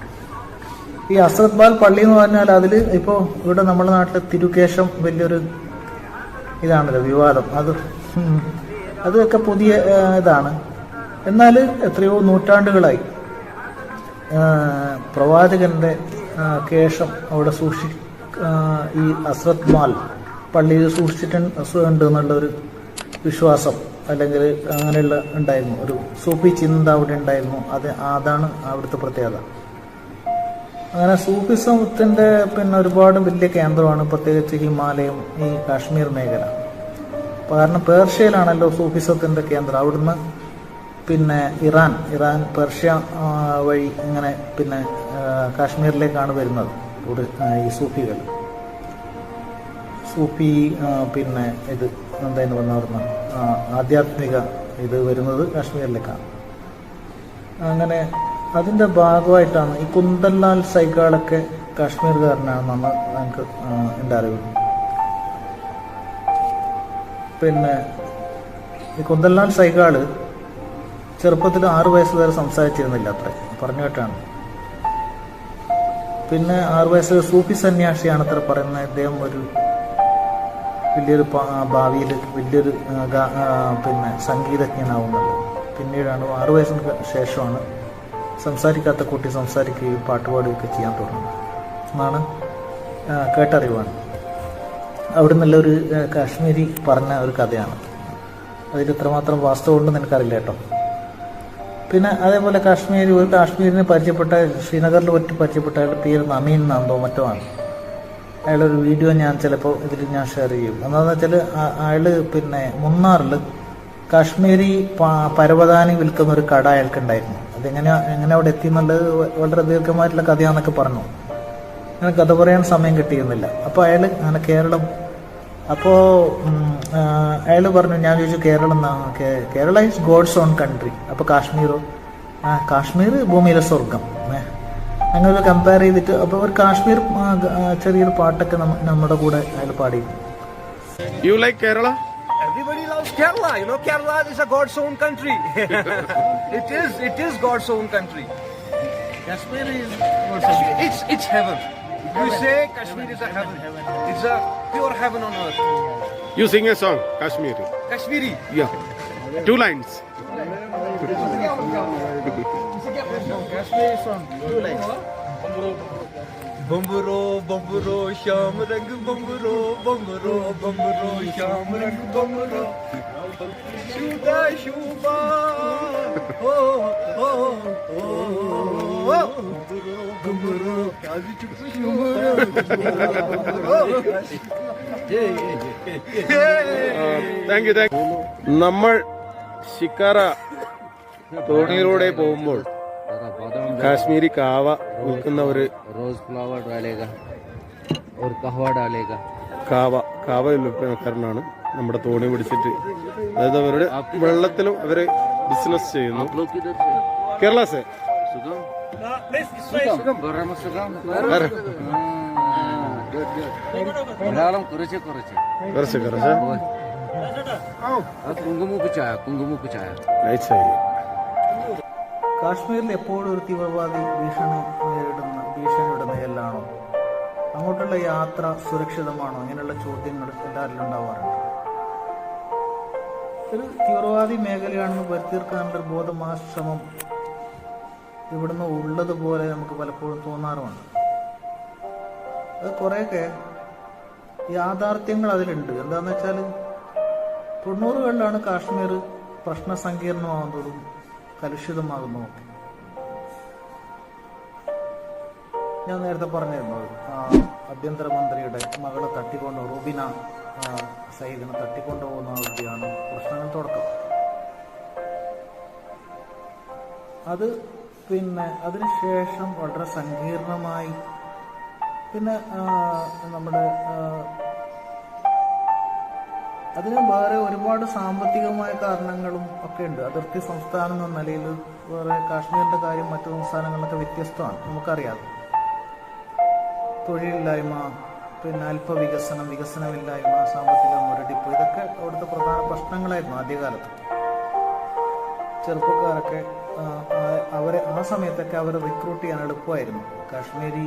ഈ ഹസ്രത് ബാൽ പള്ളി എന്ന് പറഞ്ഞാൽ അതിൽ ഇപ്പോൾ ഇവിടെ നമ്മുടെ നാട്ടിലെ തിരുകേശം വലിയൊരു ഇതാണല്ലോ, വിവാദം. അതൊക്കെ പുതിയ ഇതാണ്. എന്നാൽ എത്രയോ നൂറ്റാണ്ടുകളായി പ്രവാചകന്റെ കേശം അവിടെ ഈ ഹസ്രത് ബാൽ പള്ളിയിൽ സൂക്ഷിച്ചിട്ടുണ്ട് എന്നുള്ളൊരു വിശ്വാസം, അല്ലെങ്കിൽ അങ്ങനെയുള്ള ഉണ്ടായിരുന്നു. ഒരു സൂഫി ചിന്ത അവിടെ ഉണ്ടായിരുന്നു. അതാണ് അവിടുത്തെ പ്രത്യേകത. അങ്ങനെ സൂഫിസത്തിന്റെ ഒരുപാട് വലിയ കേന്ദ്രമാണ് പ്രത്യേകിച്ച് ഹിമാലയം, ഈ കാശ്മീർ മേഖല. കാരണം പേർഷ്യയിലാണല്ലോ സൂഫിസത്തിന്റെ കേന്ദ്രം. അവിടുന്ന് ഇറാൻ പേർഷ്യ വഴി ഇങ്ങനെ കാശ്മീരിലേക്കാണ് വരുന്നത് ഈ സൂഫികൾ. സൂഫി ഇത് എന്തായിരുന്നു പറഞ്ഞ ആധ്യാത്മിക ഇത് വരുന്നത് കാശ്മീരിലേക്കാണ്. അങ്ങനെ അതിന്റെ ഭാഗമായിട്ടാണ് ഈ കുന്ദൻലാൽ സൈഗാളൊക്കെ കാശ്മീർകാരനാണെന്നാണ് എനിക്ക് എൻ്റെ അറിവ്. ഈ കുന്ദൻലാൽ സൈഗാള് ചെറുപ്പത്തിൽ 6 വയസ്സ് വരെ സംസാരിച്ചിരുന്നില്ല, അത്ര പറഞ്ഞു കേട്ടാണ്. 6 വയസ്സിൽ സൂഫി സന്യാസിയാണ് അത്ര പറയുന്നത്. അദ്ദേഹം വലിയൊരു ഭാവിയിൽ വലിയൊരു സംഗീതജ്ഞനാവുന്നത്. പിന്നീടാണ് 6 വയസ്സിന് ശേഷമാണ് സംസാരിക്കാത്ത കുട്ടി സംസാരിക്കുകയും പാട്ടുപാടുകയൊക്കെ ചെയ്യാൻ തുടങ്ങുന്നത് എന്നാണ് കേട്ടറിവാണ്. അവിടെ നിന്നുള്ളൊരു കാശ്മീരി പറഞ്ഞ ഒരു കഥയാണ്. അതിൽ ഇത്രമാത്രം വാസ്തവമുണ്ടെന്ന് എനിക്കറിയില്ല കേട്ടോ. അതേപോലെ കാശ്മീരിനെ പരിചയപ്പെട്ട, ശ്രീനഗറിൽ പരിചയപ്പെട്ട അയാളുടെ പേര് നമീൻ എന്നാന്തോ മറ്റോ ആണ്. അയാളൊരു വീഡിയോ ഞാൻ ചിലപ്പോൾ ഇതിൽ ഞാൻ ഷെയർ ചെയ്യും. എന്താണെന്ന് വെച്ചാൽ അയാൾ മുന്നാറിൽ കാശ്മീരി പരവതാനി വിൽക്കുന്ന ഒരു കട അയാൾക്കുണ്ടായിരുന്നു. എങ്ങനെ അവിടെ എത്തി എന്നുള്ളത് വളരെ ദീർഘമായിട്ടുള്ള കഥയാണെന്നൊക്കെ പറഞ്ഞു. അങ്ങനെ കഥ പറയാൻ സമയം കിട്ടിയിരുന്നില്ല. അപ്പോൾ അങ്ങനെ കേരളം, അപ്പോൾ അയാൾ പറഞ്ഞു, ഞാൻ ചോദിച്ചു Kerala is God's own country. അപ്പോൾ കാശ്മീർ ഭൂമിയിലെ സ്വർഗം. അങ്ങനെ കമ്പയർ ചെയ്തിട്ട് അപ്പോൾ ഒരു കാശ്മീർ ചെറിയൊരു പാട്ടൊക്കെ നമ്മുടെ കൂടെ അയാൾ പാടി. You like Kerala? Everybody loves Kerala. Kerala is a God's own country. It is God's own country. Kashmir is it's heaven. You say Kashmir is a heaven. It's a pure heaven on earth. You sing a song, Kashmiri. Yeah. 2 lines. Kashmiri song, 2 lines. बम्बरो बम्बरो Shyam रंग बम्बरो बम्बरो बम्बरो श्याम रंग बम्बरो शुदा शुबा हो हो हो बम्बरो काजी चुप thank you. നമ്മൾ ശിക്കാര തോണിയിലൂടെ പോകുമ്പോൾ കാശ്മീരി കാവ വിൽക്കുന്ന ഒരു रोज फ्लावर डालेगा और कहवा डालेगा. കാവ വിൽപ്പനക്കാരനാണ് നമ്മുടെ തോണി പിടിച്ചിട്ട്. അതായത് അവരുടെ വെള്ളത്തിലും അവര് ബിസിനസ് ചെയ്യുന്നു. आप लोग किधर से? കേരള സെ सुगम सुगम बर्रमा सुगम മലയാളം കുറച്ച് കുറച്ച് കുങ്കുമുക്ക് ചായ കാശ്മീരിൽ എപ്പോഴും ഒരു തീവ്രവാദി ഭീഷണിയുടെ നിഴലാണോ? അങ്ങോട്ടുള്ള യാത്ര സുരക്ഷിതമാണോ? അങ്ങനെയുള്ള ചോദ്യങ്ങൾ എല്ലാവരിലും ഉണ്ടാവാറുണ്ട്. ഒരു തീവ്രവാദി മേഖലയാണെന്ന് വരുത്തിയെടുക്കാനുള്ള ബോധം ആ ശ്രമം ഇവിടുന്ന് ഉള്ളതുപോലെ നമുക്ക് പലപ്പോഴും തോന്നാറുമുണ്ട്. അത് കുറേയൊക്കെ യാഥാർത്ഥ്യങ്ങൾ അതിലുണ്ട്. എന്താണെന്ന് വെച്ചാൽ 90കളിലാണ് കാശ്മീർ പ്രശ്ന സങ്കീർണമാകുന്നതും കലുഷിതമാകുന്നതും. ഞാൻ നേരത്തെ പറഞ്ഞിരുന്നു, ആഭ്യന്തരമന്ത്രിയുടെ മകളെ തട്ടിക്കൊണ്ട് റുബിന സയ്യിദിനെ തട്ടിക്കൊണ്ടുപോകുന്ന അവധിയാണ് പ്രശ്നങ്ങൾ തുടക്കം. അത് പിന്നെ അതിനുശേഷം വളരെ സങ്കീർണമായി പിന്നെ നമ്മുടെ അതിന് വേറെ ഒരുപാട് സാമ്പത്തികമായ കാരണങ്ങളും ഒക്കെ ഉണ്ട്. അതിർത്തി സംസ്ഥാനം എന്ന നിലയിൽ വേറെ കാശ്മീരിന്റെ കാര്യം മറ്റു സംസ്ഥാനങ്ങളിലൊക്കെ വ്യത്യസ്തമാണ്, നമുക്കറിയാം. തൊഴിലില്ലായ്മ, പിന്നെ വികസനമില്ലായ്മ, സാമ്പത്തിക മുരടിപ്പ്, ഇതൊക്കെ അവിടുത്തെ പ്രധാന പ്രശ്നങ്ങളായിരുന്നു ആദ്യകാലത്ത്. ചെറുപ്പക്കാരൊക്കെ ആ സമയത്തൊക്കെ അവരെ റിക്രൂട്ട് ചെയ്യാൻ എളുപ്പമായിരുന്നു. കാശ്മീരി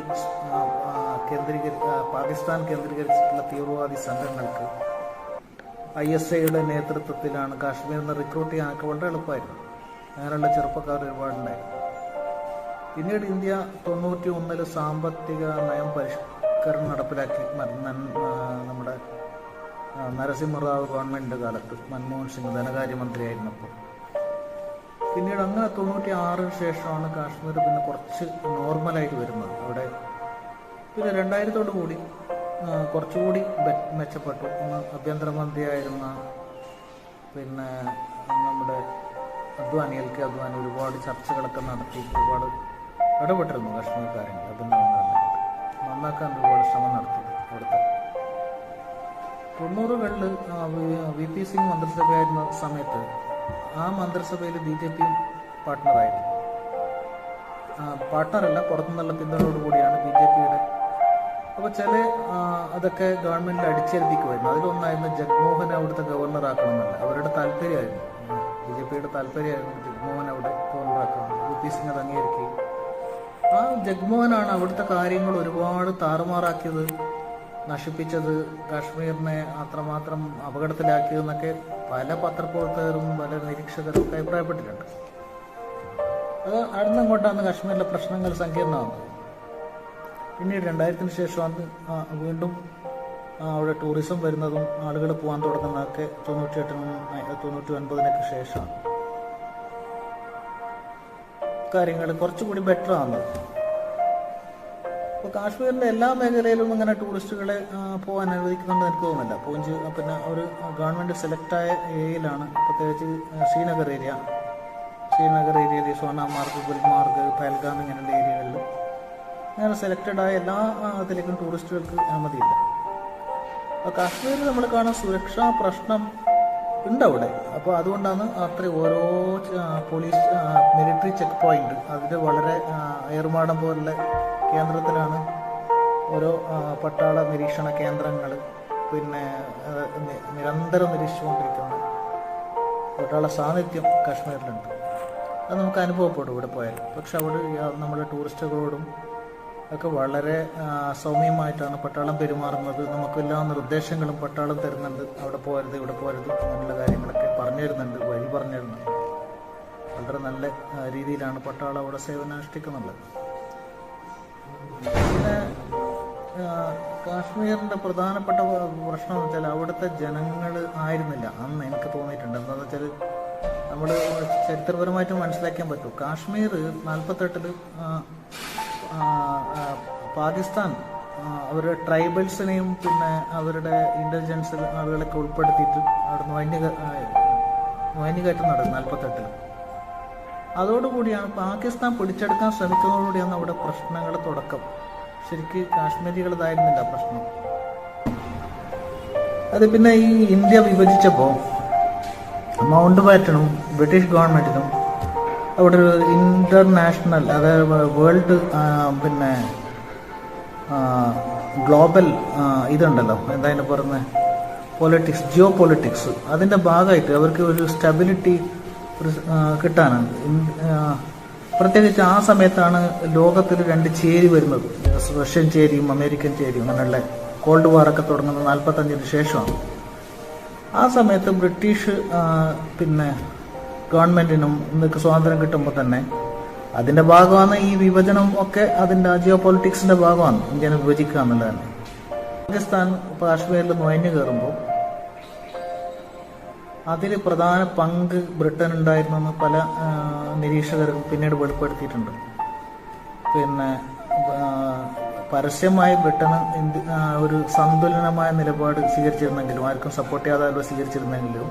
പാകിസ്ഥാൻ കേന്ദ്രീകരിച്ചിട്ടുള്ള തീവ്രവാദി സംഘങ്ങൾക്ക് ISIയുടെ നേതൃത്വത്തിലാണ് കാശ്മീരിൽ നിന്ന് റിക്രൂട്ട് ചെയ്യാനൊക്കെ വളരെ എളുപ്പമായിരുന്നു. അങ്ങനെയുള്ള ചെറുപ്പക്കാർ ഒരുപാടുണ്ടായിരുന്നു. പിന്നീട് ഇന്ത്യ 91 സാമ്പത്തിക നയം പരിഷ്കരണം നടപ്പിലാക്കി. നമ്മുടെ നരസിംഹറാവു ഗവൺമെൻറ് കാലത്ത് മൻമോഹൻ സിംഗ് ധനകാര്യമന്ത്രിയായിരുന്നപ്പോൾ. പിന്നീട് അങ്ങനെ 96 ശേഷമാണ് കാശ്മീർ പിന്നെ കുറച്ച് നോർമലായിട്ട് വരുന്നത്. അവിടെ പിന്നെ 2000 കൂടി കുറച്ചുകൂടി മെച്ചപ്പെട്ടു. ആഭ്യന്തരമന്ത്രിയായിരുന്ന പിന്നെ നമ്മുടെ അദ്വാനി ഒരുപാട് ചർച്ചകളൊക്കെ നടത്തി ഒരുപാട് ഇടപെട്ടിരുന്നു കാശ്മീർ കാര്യങ്ങൾ. അതിന് നന്നാക്കാൻ ഒരുപാട് ശ്രമം നടത്തി. അവിടുത്തെ 90കളിൽ VP സിംഗ് മന്ത്രിസഭയായിരുന്ന സമയത്ത് ആ മന്ത്രിസഭയിൽ BJPയും പാർട്ട്ണറായിരുന്നു. പാർട്ട്ണറല്ല, പുറത്തുനിന്നുള്ള പിന്തുണയോടുകൂടിയാണ് BJPയുടെ. അപ്പോൾ ചില അതൊക്കെ ഗവൺമെന്റിൽ അടിച്ചേൽപ്പിക്കുമായിരുന്നു. അതിലൊന്നായിരുന്നു ജഗ്മോഹൻ അവിടുത്തെ ഗവർണറാക്കണമെന്നല്ല, അവരുടെ താല്പര്യമായിരുന്നു. BJPയുടെ താല്പര്യമായിരുന്നു ജഗ്മോഹൻ അവിടെ ഗവർണറാക്കണം. VP സിംഗ് അത് അംഗീകരിക്കുകയും ആ ജഗ്മോഹനാണ് അവിടുത്തെ കാര്യങ്ങൾ ഒരുപാട് താറുമാറാക്കിയത്, നശിപ്പിച്ചത്, കാശ്മീരിനെ അത്രമാത്രം അപകടത്തിലാക്കിയതെന്നൊക്കെ പല പത്രപ്രവർത്തകരും പല നിരീക്ഷകരും ഒക്കെ അഭിപ്രായപ്പെട്ടിട്ടുണ്ട്. അത് അടുന്നങ്ങോട്ടാണ് കാശ്മീരിലെ പ്രശ്നങ്ങൾ സങ്കീർണമാകുന്നത്. പിന്നീട് 2000 ശേഷമാണ് വീണ്ടും അവിടെ ടൂറിസം വരുന്നതും ആളുകൾ പോകാൻ തുടങ്ങുന്നതൊക്കെ 98-99 ശേഷമാണ് കാര്യങ്ങൾ കുറച്ചുകൂടി ബെറ്റർ ആകുന്നത്. ഇപ്പോൾ കാശ്മീരിൻ്റെ എല്ലാ മേഖലയിലും ഇങ്ങനെ ടൂറിസ്റ്റുകളെ പോകാൻ അനുവദിക്കുന്നുണ്ട് എനിക്ക് തോന്നുന്നില്ല. പിന്നെ ഒരു ഗവൺമെൻറ് സെലക്റ്റായ ഏരിയയിലാണ്, പ്രത്യേകിച്ച് ശ്രീനഗർ ഏരിയയിൽ സോനാമാർഗ്, ഗുൽമാർഗ്, പഹൽഗാം ഇങ്ങനെയുള്ള ഏരിയകളിൽ അങ്ങനെ സെലക്റ്റഡായ എല്ലാ ഇതിലേക്കും ടൂറിസ്റ്റുകൾക്ക് അനുമതിയില്ല. അപ്പോൾ കാശ്മീരിൽ നമ്മൾ കാണുന്ന സുരക്ഷാ പ്രശ്നം ഉണ്ട് അവിടെ. അപ്പോൾ അതുകൊണ്ടാണ് അത്ര ഓരോ പോലീസ് മിലിറ്ററി ചെക്ക് പോയിന്റ് അതിൽ വളരെ ഏർമാടം പോലുള്ള കേന്ദ്രത്തിലാണ് ഓരോ പട്ടാള നിരീക്ഷണ കേന്ദ്രങ്ങൾ പിന്നെ നിരന്തരം നിരീക്ഷിച്ചുകൊണ്ടിരിക്കുന്ന പട്ടാള സാന്നിധ്യം കാശ്മീരിലുണ്ട്. അത് നമുക്ക് അനുഭവപ്പെടും ഇവിടെ പോയാൽ. പക്ഷെ അവിടെ നമ്മുടെ ടൂറിസ്റ്റുകളോടും ഒക്കെ വളരെ സൗമ്യമായിട്ടാണ് പട്ടാളം പെരുമാറുന്നത്. നമുക്കെല്ലാ നിർദ്ദേശങ്ങളും പട്ടാളം തരുന്നുണ്ട്. അവിടെ പോകരുത്, ഇവിടെ പോകരുത്, അങ്ങനെയുള്ള കാര്യങ്ങളൊക്കെ പറഞ്ഞു തരുന്നുണ്ട്, വഴി പറഞ്ഞു തരുന്നുണ്ട്. വളരെ നല്ല രീതിയിലാണ് പട്ടാളം അവിടെ സേവനമനുഷ്ഠിക്കുന്നുള്ളത്. പിന്നെ കാശ്മീരിൻ്റെ പ്രധാനപ്പെട്ട പ്രശ്നം എന്ന് വെച്ചാൽ അവിടുത്തെ ജനങ്ങൾ ആയിരുന്നില്ല അന്ന് എനിക്ക് തോന്നിയിട്ടുണ്ട്. എന്താണെന്ന് വെച്ചാൽ നമ്മൾ ചരിത്രപരമായിട്ട് മനസ്സിലാക്കാൻ പറ്റും. കാശ്മീർ 48 പാകിസ്ഥാൻ അവരുടെ ട്രൈബൽസിനെയും പിന്നെ അവരുടെ ഇൻ്റലിജൻസ് ആളുകളൊക്കെ ഉൾപ്പെടുത്തിയിട്ട് അവിടെ നുഴഞ്ഞുകയറ്റം നടന്നു 48. അതോടുകൂടിയാണ് പാകിസ്ഥാൻ പിടിച്ചെടുക്കാൻ ശ്രമിക്കുന്നതോടുകൂടിയാണ് അവിടെ പ്രശ്നങ്ങളുടെ തുടക്കം. ശരിക്ക് കാശ്മീരികളതായിരുന്നില്ല പ്രശ്നം. അത് പിന്നെ ഈ ഇന്ത്യ വിഭജിച്ചപ്പോൾ മൗണ്ട് ബാറ്റനും ബ്രിട്ടീഷ് ഗവൺമെൻറ്റിനും അവിടെ ഒരു ഇൻ്റർനാഷണൽ, അതായത് വേൾഡ് പിന്നെ ഗ്ലോബൽ ഇതുണ്ടല്ലോ, എന്തായാലും പറയുന്നത് പൊളിറ്റിക്സ്, ജിയോ പൊളിറ്റിക്സ്, അതിൻ്റെ ഭാഗമായിട്ട് അവർക്ക് ഒരു സ്റ്റെബിലിറ്റി കിട്ടാനാണ്. പ്രത്യേകിച്ച് ആ സമയത്താണ് ലോകത്തിൽ 2 ചേരി വരുന്നത്, റഷ്യൻ ചേരിയും അമേരിക്കൻ ചേരിയും. അങ്ങനെയുള്ള കോൾഡ് വാറൊക്കെ തുടങ്ങുന്നത് 45 ശേഷമാണ്. ആ സമയത്ത് ബ്രിട്ടീഷ് പിന്നെ ഗവൺമെൻറ്റിനും ഇന്നൊക്കെ സ്വാതന്ത്ര്യം കിട്ടുമ്പോൾ തന്നെ അതിൻ്റെ ഭാഗമാണ് ഈ വിഭജനം ഒക്കെ, അതിൻ്റെ ജിയോ പൊളിറ്റിക്സിൻ്റെ ഭാഗമാണ് ഇന്ത്യനെ വിഭജിക്കുക എന്നുള്ളതാണ്. പാകിസ്ഥാൻ കാശ്മീരിൽ നുഴഞ്ഞു കയറുമ്പോൾ അതിൽ പ്രധാന പങ്ക് ബ്രിട്ടൻ ഉണ്ടായിരുന്നെന്ന് പല നിരീക്ഷകരും പിന്നീട് വെളിപ്പെടുത്തിയിട്ടുണ്ട്. പിന്നെ പരസ്യമായി ബ്രിട്ടന് ഒരു സന്തുലനമായ നിലപാട് സ്വീകരിച്ചിരുന്നെങ്കിലും, ആർക്കും സപ്പോർട്ട് ചെയ്യാതെ സ്വീകരിച്ചിരുന്നെങ്കിലും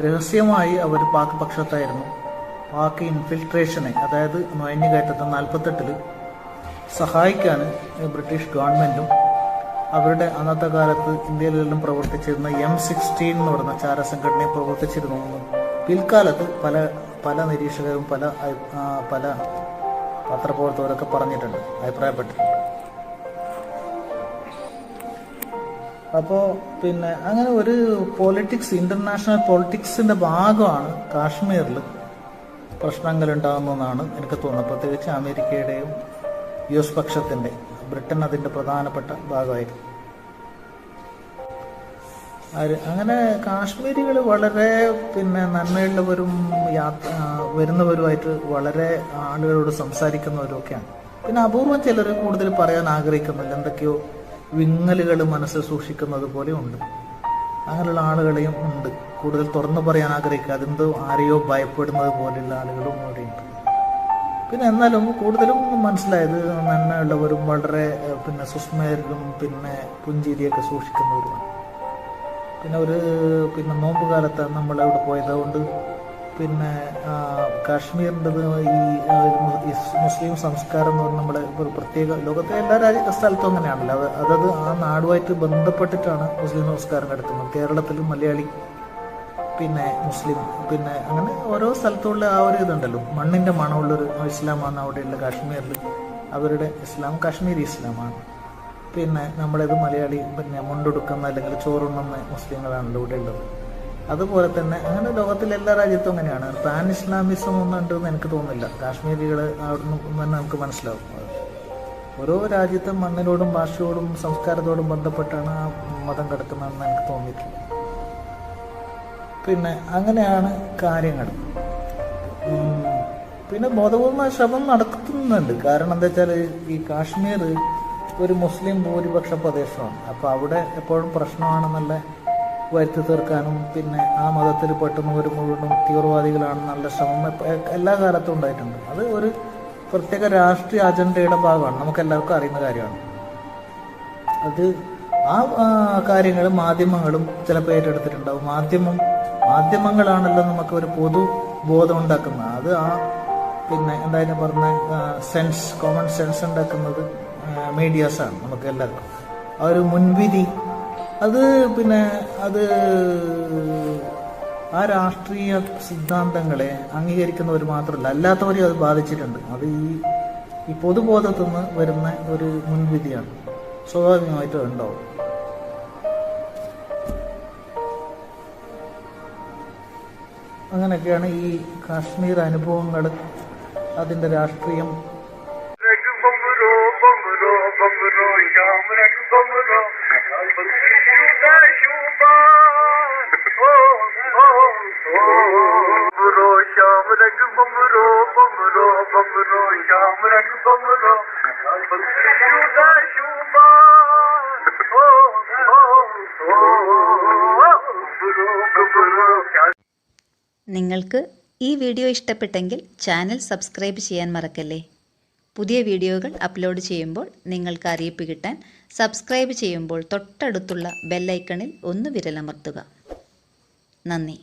രഹസ്യമായി അവർ പാക് പക്ഷത്തായിരുന്നു. പാക് ഇൻഫിൽട്രേഷനെ, അതായത് നുഴഞ്ഞുകയറ്റത്തെ 48-ൽ സഹായിക്കാൻ ബ്രിട്ടീഷ് ഗവൺമെൻറ്റും അവരുടെ അന്നത്തെ കാലത്ത് ഇന്ത്യയിലെല്ലാം പ്രവർത്തിച്ചിരുന്ന M16 എന്ന് പറയുന്ന ചാരസംഘടനയെ പ്രവർത്തിച്ചിരുന്നു എന്ന് പിൽക്കാലത്ത് പല നിരീക്ഷകരും പല പത്രപ്രവർത്തകരൊക്കെ പറഞ്ഞിട്ടുണ്ട്, അഭിപ്രായപ്പെട്ടിട്ടുണ്ട്. അപ്പോൾ പിന്നെ അങ്ങനെ ഒരു ഇന്റർനാഷണൽ പൊളിറ്റിക്സിന്റെ ഭാഗമാണ് കാശ്മീരിൽ പ്രശ്നങ്ങൾ ഉണ്ടാകുന്നതെന്നാണ് എനിക്ക് തോന്നുന്നത്. പ്രത്യേകിച്ച് അമേരിക്കയുടെയും US പക്ഷത്തിൻ്റെ, ബ്രിട്ടൻ അതിൻ്റെ പ്രധാനപ്പെട്ട ഭാഗമായിരുന്നു. അങ്ങനെ കാശ്മീരികൾ വളരെ പിന്നെ നന്മയുള്ളവരും വരുന്നവരുമായിട്ട് വളരെ ആളുകളോട് സംസാരിക്കുന്നവരൊക്കെയാണ്. പിന്നെ അപൂർവം ചിലർ കൂടുതൽ പറയാൻ ആഗ്രഹിക്കുന്നില്ല, എന്തൊക്കെയോ വിങ്ങലുകൾ മനസ്സിൽ സൂക്ഷിക്കുന്നത് പോലെ ഉണ്ട്. അങ്ങനെയുള്ള ആളുകളെയും ഉണ്ട്. കൂടുതൽ തുറന്നു പറയാൻ ആഗ്രഹിക്കുക, അതെന്തോ ആരെയോ ഭയപ്പെടുന്നത് പോലെയുള്ള ആളുകളും അവിടെയുണ്ട്. പിന്നെ എന്നാലും കൂടുതലും മനസ്സിലായത് നന്മയുള്ളവരും വളരെ പിന്നെ സുസ്മയരും പിന്നെ പുഞ്ചിരിയൊക്കെ സൂക്ഷിക്കുന്നവരുമാണ്. പിന്നെ നോമ്പ് കാലത്താണ് നമ്മളവിടെ പോയത്. അതുകൊണ്ട് പിന്നെ കാശ്മീരിൻ്റെ ഈ മുസ്ലിം സംസ്കാരം എന്ന് പറഞ്ഞാൽ നമ്മുടെ ഒരു പ്രത്യേക, ലോകത്തെ എല്ലാ സ്ഥലത്തും അങ്ങനെയാണല്ലോ, അതത് ആ നാടുമായിട്ട് ബന്ധപ്പെട്ടിട്ടാണ് മുസ്ലിം സംസ്കാരം നടത്തുന്നത്. കേരളത്തിലും മലയാളി, പിന്നെ മുസ്ലിം, പിന്നെ അങ്ങനെ ഓരോ സ്ഥലത്തുള്ള ആ ഒരു ഇതുണ്ടല്ലോ, മണ്ണിൻ്റെ മണമുള്ളൊരു ഇസ്ലാമാണ് അവിടെയുള്ള കാശ്മീരിൽ. അവരുടെ ഇസ്ലാം കാശ്മീരി ഇസ്ലാമാണ്. പിന്നെ നമ്മളത് മലയാളി പിന്നെ മുണ്ടെടുക്കുന്ന അല്ലെങ്കിൽ ചോറുണ്ണുന്ന മുസ്ലിങ്ങളാണല്ലോ ഇവിടെ ഉള്ളത്. അതുപോലെ തന്നെ അങ്ങനെ ലോകത്തിലെ എല്ലാ രാജ്യത്തും അങ്ങനെയാണ്. പാൻ ഇസ്ലാമിസം ഒന്നും ഉണ്ടെന്ന് എനിക്ക് തോന്നുന്നില്ല. കാശ്മീരികൾ അവിടുന്ന് തന്നെ നമുക്ക് മനസ്സിലാവും. ഓരോ രാജ്യത്തും മണ്ണിനോടും ഭാഷയോടും സംസ്കാരത്തോടും ബന്ധപ്പെട്ടാണ് ആ മതം കിടക്കുന്നതെന്ന് എനിക്ക് തോന്നിയിട്ടില്ല. പിന്നെ അങ്ങനെയാണ് കാര്യങ്ങൾ. പിന്നെ ബോധപൂർവമായ ശ്രമം നടത്തുന്നുണ്ട്. കാരണം എന്താ വെച്ചാൽ ഈ കാശ്മീർ ഒരു മുസ്ലിം ഭൂരിപക്ഷ പ്രദേശമാണ്. അപ്പോൾ അവിടെ എപ്പോഴും പ്രശ്നമാണെന്നുള്ള വരുത്തി തീർക്കാനും പിന്നെ ആ മതത്തിൽ പെട്ടുന്നവർ മുഴുവനും തീവ്രവാദികളാണെന്നുള്ള ശ്രമം എല്ലാ കാലത്തും ഉണ്ടായിട്ടുണ്ട്. അത് ഒരു പ്രത്യേക രാഷ്ട്രീയ അജണ്ടയുടെ ഭാഗമാണ്, നമുക്ക് എല്ലാവർക്കും അറിയുന്ന കാര്യമാണ്. അത് ആ കാര്യങ്ങൾ മാധ്യമങ്ങളും ചിലപ്പോൾ ഏറ്റെടുത്തിട്ടുണ്ടാവും. മാധ്യമങ്ങളാണല്ലോ നമുക്ക് ഒരു പൊതുബോധം ഉണ്ടാക്കുന്നത്. അത് പിന്നെ എന്തായാലും പറഞ്ഞ കോമൺ സെൻസ് ഉണ്ടാക്കുന്നത് മീഡിയാസാണ് നമുക്ക് എല്ലാവർക്കും. ആ ഒരു മുൻവിധി അത് പിന്നെ ആ രാഷ്ട്രീയ സിദ്ധാന്തങ്ങളെ അംഗീകരിക്കുന്നവർ മാത്രമല്ല, അല്ലാത്തവരെയും അത് ബാധിച്ചിട്ടുണ്ട്. അത് ഈ പൊതുബോധത്തിൽ നിന്ന് വരുന്ന ഒരു മുൻവിധിയാണ്, സ്വാഭാവികമായിട്ടും ഉണ്ടാവും. അങ്ങനെയൊക്കെയാണ് ഈ കാശ്മീർ അനുഭവങ്ങൾ, അതിൻ്റെ രാഷ്ട്രീയം. നിങ്ങൾക്ക് ഈ വീഡിയോ ഇഷ്ടപ്പെട്ടെങ്കിൽ ചാനൽ സബ്സ്ക്രൈബ് ചെയ്യാൻ മറക്കല്ലേ. പുതിയ വീഡിയോകൾ അപ്ലോഡ് ചെയ്യുമ്പോൾ നിങ്ങൾക്ക് അറിയിപ്പ് കിട്ടാൻ സബ്സ്ക്രൈബ് ചെയ്യുമ്പോൾ തൊട്ടടുത്തുള്ള ബെല്ലൈക്കണിൽ ഒന്ന് വിരലമർത്തുക. നന്ദി.